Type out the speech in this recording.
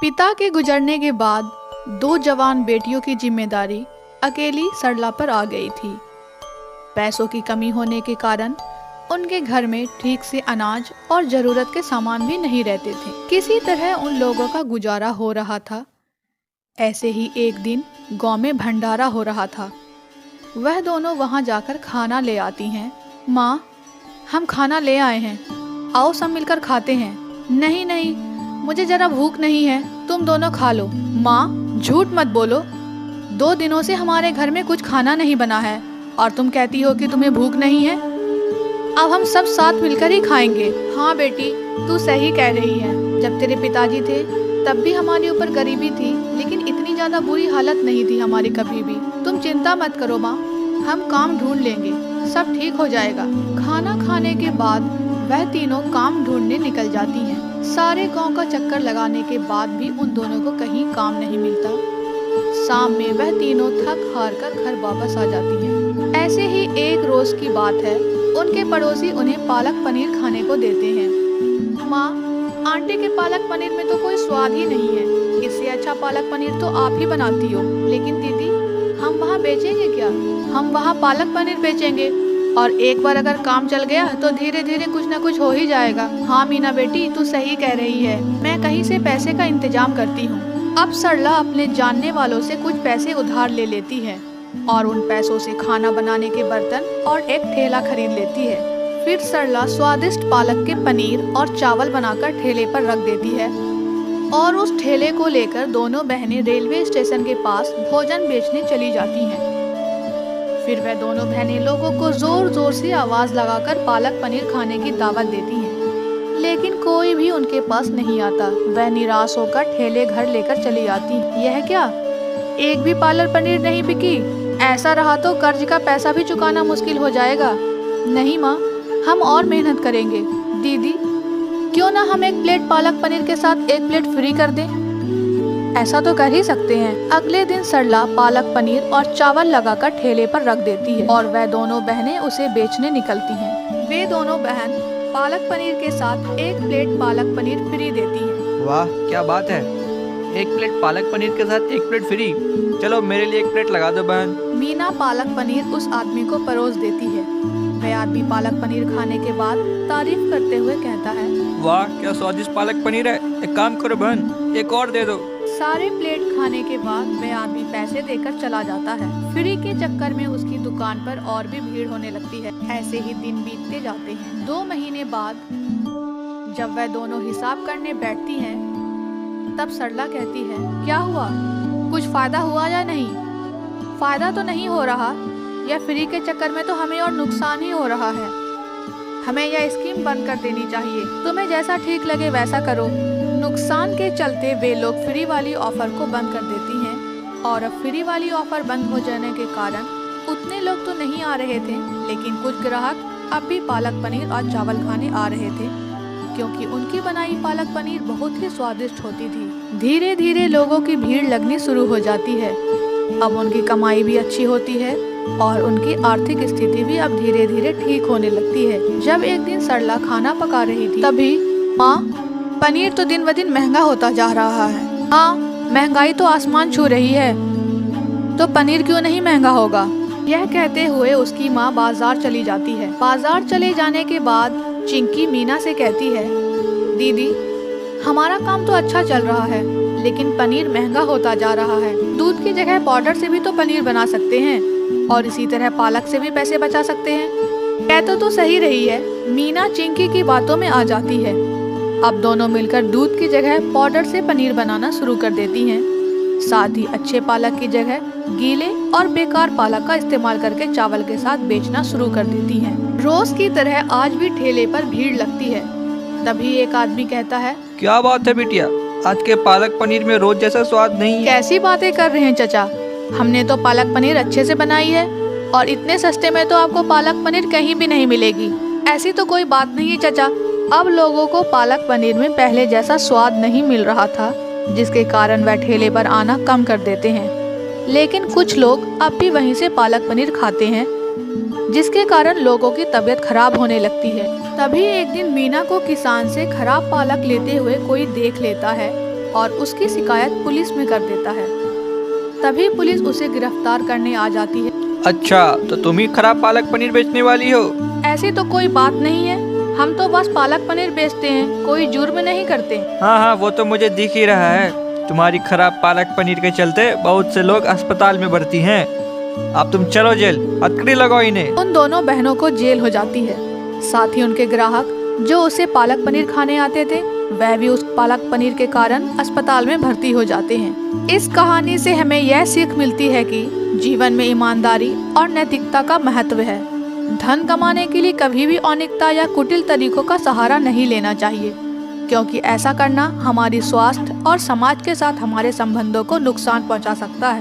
पिता के गुजरने के बाद दो जवान बेटियों की जिम्मेदारी अकेली सरला पर आ गई थी। पैसों की कमी होने के कारण उनके घर में ठीक से अनाज और जरूरत के सामान भी नहीं रहते थे। किसी तरह उन लोगों का गुजारा हो रहा था। ऐसे ही एक दिन गांव में भंडारा हो रहा था। वह दोनों वहां जाकर खाना ले आती हैं। माँ, हम खाना ले आए हैं, आओ सब मिलकर खाते हैं। नहीं नहीं, मुझे जरा भूख नहीं है, तुम दोनों खा लो। माँ, झूठ मत बोलो, 2 दिनों से हमारे घर में कुछ खाना नहीं बना है और तुम कहती हो कि तुम्हें भूख नहीं है। अब हम सब साथ मिलकर ही खाएंगे। हाँ बेटी, तू सही कह रही है। जब तेरे पिताजी थे तब भी हमारे ऊपर गरीबी थी, लेकिन इतनी ज्यादा बुरी हालत नहीं थी हमारी कभी भी। तुम चिंता मत करो माँ, हम काम ढूंढ लेंगे, सब ठीक हो जाएगा। खाना खाने के बाद वह तीनों काम ढूंढने निकल जाती हैं। सारे गांव का चक्कर लगाने के बाद भी उन दोनों को कहीं काम नहीं मिलता। शाम में वह तीनों थक हार कर घर वापस आ जाती हैं। ऐसे ही एक रोज की बात है, उनके पड़ोसी उन्हें पालक पनीर खाने को देते हैं। माँ, आंटी के पालक पनीर में तो कोई स्वाद ही नहीं है, इससे अच्छा पालक पनीर तो आप ही बनाती हो। लेकिन दीदी, हम वहाँ बेचेंगे क्या? हम वहाँ पालक पनीर बेचेंगे और एक बार अगर काम चल गया तो धीरे धीरे कुछ न कुछ हो ही जाएगा। हाँ मीना बेटी, तू सही कह रही है, मैं कहीं से पैसे का इंतजाम करती हूँ। अब सरला अपने जानने वालों से कुछ पैसे उधार ले लेती है और उन पैसों से खाना बनाने के बर्तन और एक ठेला खरीद लेती है। फिर सरला स्वादिष्ट पालक के पनीर और चावल बनाकर ठेले पर रख देती है और उस ठेले को लेकर दोनों बहनें रेलवे स्टेशन के पास भोजन बेचने चली जाती हैं। फिर वह दोनों बहनें लोगों को जोर जोर से आवाज लगाकर पालक पनीर खाने की दावत देती हैं, लेकिन कोई भी उनके पास नहीं आता। वह निराश होकर ठेले घर लेकर चली आती। यह क्या, एक भी पालक पनीर नहीं बिकी? ऐसा रहा तो कर्ज का पैसा भी चुकाना मुश्किल हो जाएगा। नहीं माँ, हम और मेहनत करेंगे। दीदी, क्यों ना हम एक प्लेट पालक पनीर के साथ एक प्लेट फ्री कर दें? ऐसा तो कर ही सकते हैं। अगले दिन सरला पालक पनीर और चावल लगाकर ठेले पर रख देती है और वह दोनों बहनें उसे बेचने निकलती हैं। वे दोनों बहन पालक पनीर के साथ एक प्लेट पालक पनीर फ्री देती हैं। वाह, क्या बात है, एक प्लेट पालक पनीर के साथ एक प्लेट फ्री। चलो मेरे लिए एक प्लेट लगा दो बहन। मीना पालक पनीर उस आदमी को परोस देती है। वह आदमी पालक पनीर खाने के बाद तारीफ करते हुए कहता है, वाह, क्या स्वादिष्ट पालक पनीर है। एक काम करो बहन, एक और दे दो। सारे प्लेट खाने के बाद वह आदमी पैसे देकर चला जाता है। फ्री के चक्कर में उसकी दुकान पर और भी भीड़ होने लगती है। ऐसे ही दिन बीतते जाते हैं। 2 महीने बाद जब वह दोनों हिसाब करने बैठती हैं, तब सरला कहती है, क्या हुआ, कुछ फायदा हुआ या नहीं? फायदा तो नहीं हो रहा, यह फ्री के चक्कर में तो हमें और नुकसान ही हो रहा है। हमें यह स्कीम बंद कर देनी चाहिए। तुम्हें जैसा ठीक लगे वैसा करो। नुकसान के चलते वे लोग फ्री वाली ऑफर को बंद कर देती हैं और अब फ्री वाली ऑफर बंद हो जाने के कारण उतने लोग तो नहीं आ रहे थे, लेकिन कुछ ग्राहक अब भी पालक पनीर और चावल खाने आ रहे थे, क्योंकि उनकी बनाई पालक पनीर बहुत ही स्वादिष्ट होती थी। धीरे धीरे लोगों की भीड़ लगनी शुरू हो जाती है। अब उनकी कमाई भी अच्छी होती है और उनकी आर्थिक स्थिति भी अब धीरे धीरे ठीक होने लगती है। जब एक दिन सरला खाना पका रही थी, तभी माँ, पनीर तो दिन ब दिन महंगा होता जा रहा है। हाँ, महंगाई तो आसमान छू रही है, तो पनीर क्यों नहीं महंगा होगा? यह कहते हुए उसकी माँ बाजार चली जाती है। बाजार चले जाने के बाद चिंकी मीना से कहती है, दीदी, हमारा काम तो अच्छा चल रहा है, लेकिन पनीर महंगा होता जा रहा है। दूध की जगह पाउडर से भी तो पनीर बना सकते हैं और इसी तरह पालक से भी पैसे बचा सकते हैं। कहते तो सही रही है। मीना चिंकी की बातों में आ जाती है। अब दोनों मिलकर दूध की जगह पाउडर से पनीर बनाना शुरू कर देती हैं। साथ ही अच्छे पालक की जगह गीले और बेकार पालक का इस्तेमाल करके चावल के साथ बेचना शुरू कर देती हैं। रोज की तरह आज भी ठेले पर भीड़ लगती है। तभी एक आदमी कहता है, क्या बात है बिटिया, आज के पालक पनीर में रोज जैसा स्वाद नहीं है। कैसी बातें कर रहे हैं चचा, हमने तो पालक पनीर अच्छे से बनाई है और इतने सस्ते में तो आपको पालक पनीर कहीं भी नहीं मिलेगी। ऐसी तो कोई बात नहीं है चचा। अब लोगों को पालक पनीर में पहले जैसा स्वाद नहीं मिल रहा था, जिसके कारण वह ठेले पर आना कम कर देते हैं। लेकिन कुछ लोग अब भी वहीं से पालक पनीर खाते हैं, जिसके कारण लोगों की तबीयत खराब होने लगती है। तभी एक दिन मीना को किसान से खराब पालक लेते हुए कोई देख लेता है और उसकी शिकायत पुलिस में कर देता है। तभी पुलिस उसे गिरफ्तार करने आ जाती है। अच्छा, तो तुम ही खराब पालक पनीर बेचने वाली हो? ऐसी तो कोई बात नहीं है, हम तो बस पालक पनीर बेचते हैं, कोई जुर्म नहीं करते। हाँ हाँ, वो तो मुझे दिख ही रहा है। तुम्हारी खराब पालक पनीर के चलते बहुत से लोग अस्पताल में भर्ती हैं। अब तुम चलो जेल, हथकड़ी लगाओ इन्हें। उन दोनों बहनों को जेल हो जाती है। साथ ही उनके ग्राहक जो उसे पालक पनीर खाने आते थे, वह भी उस पालक पनीर के कारण अस्पताल में भर्ती हो जाते हैं। इस कहानी से हमें यह सीख मिलती है कि जीवन में ईमानदारी और नैतिकता का महत्व है। धन कमाने के लिए कभी भी अनैतिकता या कुटिल तरीकों का सहारा नहीं लेना चाहिए, क्योंकि ऐसा करना हमारी स्वास्थ्य और समाज के साथ हमारे संबंधों को नुकसान पहुंचा सकता है।